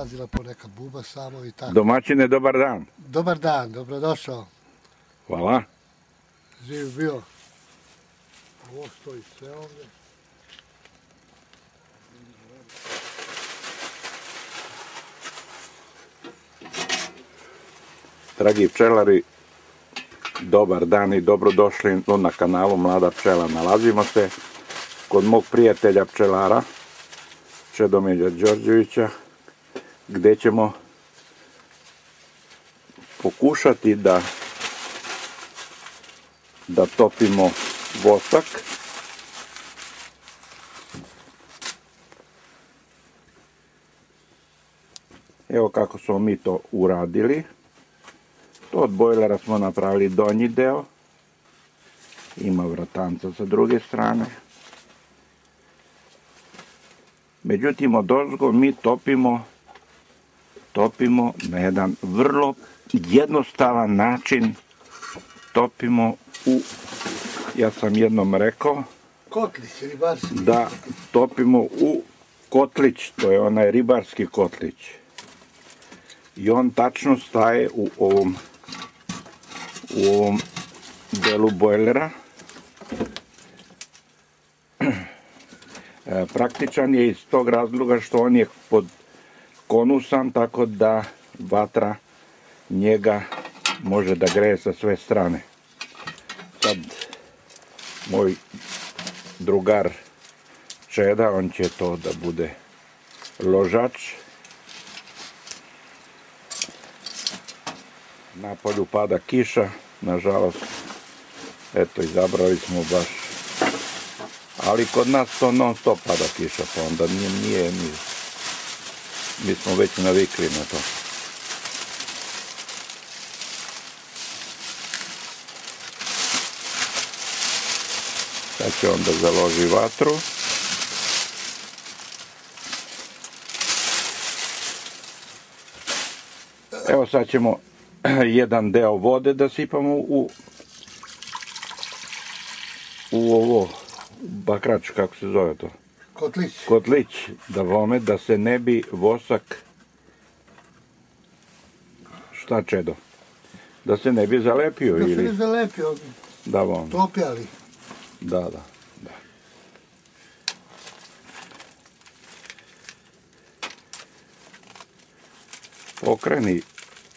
izlazila po neka buba samo i tako. Domaćine, dobar dan. Dobar dan, dobrodošao. Hvala. Živ bio. Ovo stoji sve ovdje. Dragi pčelari, dobar dan i dobrodošli na kanalu Mlada pčela. Nalazimo se kod mog prijatelja pčelara, Čedomilja Đorđevića, gdje ćemo pokušati da topimo vosak. Evo kako smo mi to uradili. To od bojlera smo napravili donji deo. Ima vratanca sa druge strane. Međutim, odozgo mi topimo na jedan vrlo jednostavan način. Topimo u, ja sam jednom rekao, Kotlić, ribarski. da topimo u kotlić, to je onaj ribarski kotlić. I on tačno staje u ovom delu bojlera. Praktičan je iz tog razloga što on je pod konusan, tako da vatra njega može da greje sa sve strane. Sad moj drugar Čeda, on će to da bude ložač. Na polju pada kiša, nažalost, eto, izabrali smo baš, ali kod nas to non stop pada kiša, pa onda mi smo već navikli na to. Sad će onda založi vatru. Evo sad ćemo jedan deo vode da sipamo u ovo bakrač, kako se zove to? Kotlić. Kotlić, da se ne bi vosak, šta Čedo? Da se ne bi zalepio ili? Da se ne zalepio, topjali. Da.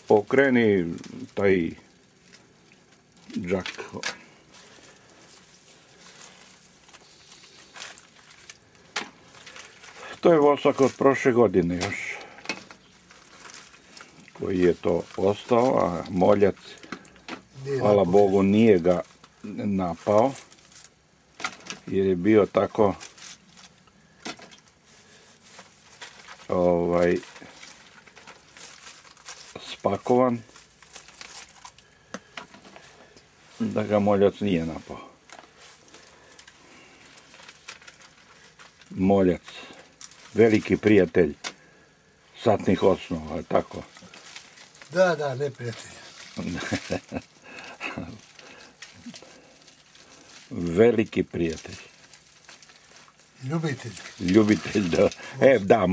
Okreni taj džak. To je vosak od prošle godine još, koji je to ostao, a moljac, hvala Bogu, nije ga napao, jer je bio tako spakovan da ga moljac nije napao. Moljac, veliki prijatelj satnih osnova, je tako? Da, neprijatelj. Veliki prijatelj. Ljubitelj. Ljubitelj, da. Da,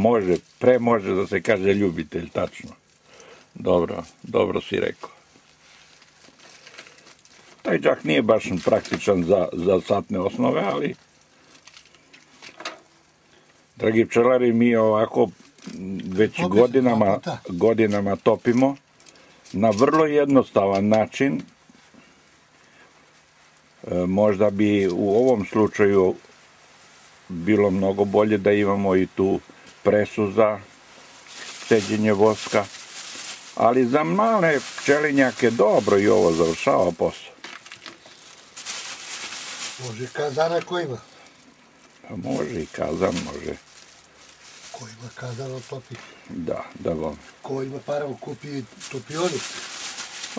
može da se kaže ljubitelj, tačno. Dobro si rekao. Taj džak nije baš praktičan za satne osnove, ali dragi pčelari, mi ovako već godinama topimo na vrlo jednostavan način. Možda bi u ovom slučaju bilo mnogo bolje da imamo i tu presu za ceđenje voska, ali za male pčelinjake dobro i ovo završava posao. Može i kazan ako ima. Može i kazan, može. Ko ima kazan otopi. Da bome. Ko ima para kupi topionicu.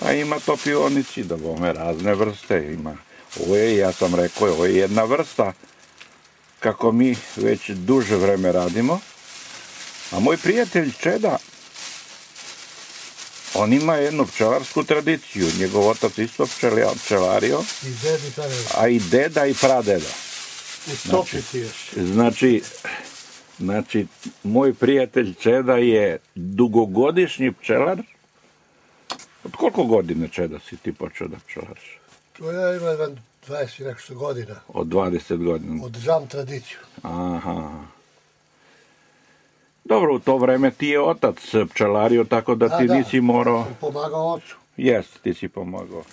A ima topionici, da bome, razne vrste ima. Ja sam rekao, ovo je jedna vrsta kako mi već duže vreme radimo. A moj prijatelj Čeda, on ima jednu pčelarsku tradiciju. Njegov otac isto pčelario. A i deda i pradeda. I topiti još. Znači, Znači, moj prijatelj Čeda je dugogodišnji pčelar. Od koliko godina, Čeda, si ti počeo da pčelariš? To ja imam 20 i nešto godina. Od 20 godina. Održavam tradiciju. Aha. Dobro, u to vreme ti je otac pčelario, tako da ti nisi morao... Sam pomagao ocu. Jeste, ti si pomagao.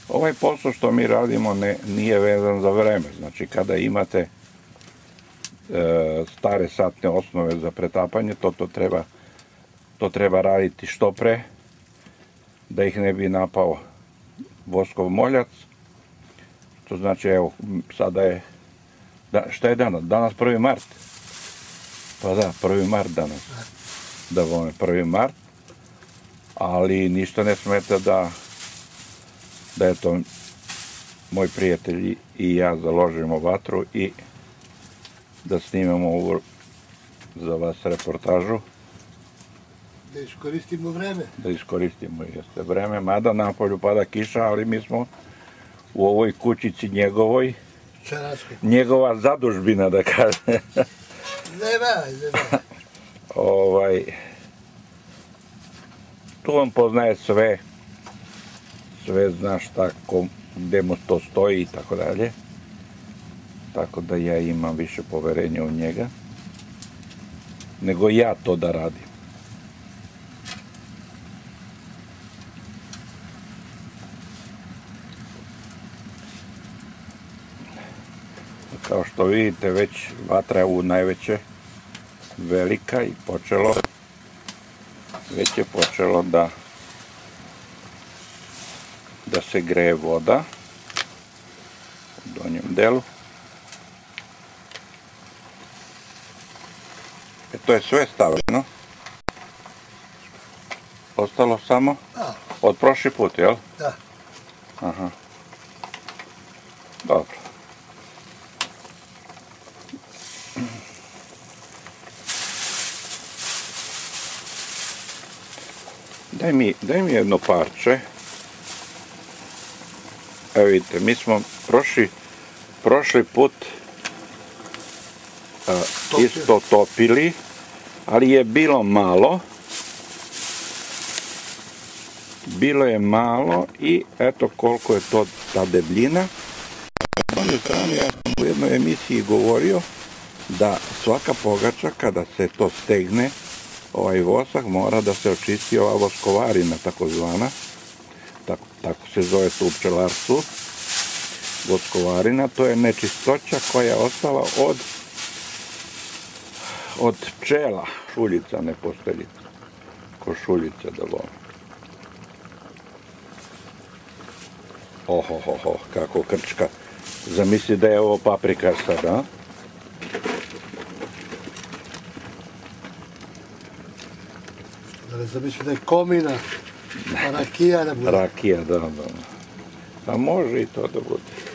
Ovaj posao što mi radimo nije vezan za vreme. Znači, kada imate stare satne osnove za pretapanje, to treba raditi što pre, da ih ne bi napao voskov moljac. To znači, evo, sada je... Šta je danas? Danas 1. mart. Pa da, 1. mart danas. Da vam je 1. mart. Ali ništa ne smeta da eto, moj prijatelj i ja založimo vatru i da snimamo ovu za vas reportažu. Da iskoristimo vreme. Da iskoristimo, jeste vreme, mada napolju pada kiša, ali mi smo u ovoj kućici njegovoj, njegova zadužbina, da kaže. Nema. Tu on poznaje sve zna šta, gde mu to stoji i tako dalje. Tako da ja imam više poverenja u njega, nego ja to da radim. Kao što vidite, već vatra je u najveće velika i već je počelo da se greje voda u donjem delu. To je sve stavljeno. Ostalo samo od prošli put, jel? Da. Aha. Dobro. Daj mi jedno parče. Evo vidite, mi smo prošli put isto topili, ali je bilo malo. Bilo je malo i eto koliko je to ta debljina. S druge strane, ja sam u jednoj emisiji govorio da svaka pogača, kada se to stegne, ovaj vosak, mora da se očisti ova voskovarina, takozvana. Tako se zove to u pčelarstvu. Voskovarina, to je nečistoća koja je ostala od pčela. Šuljica, ne posteljica. Ko šuljica da lome. Ohohoho, kako krčka. Zamisli da je ovo paprika sad, a? Da ne zamisli da je komina, pa rakija da bude. Rakija, da. A može i to da bude.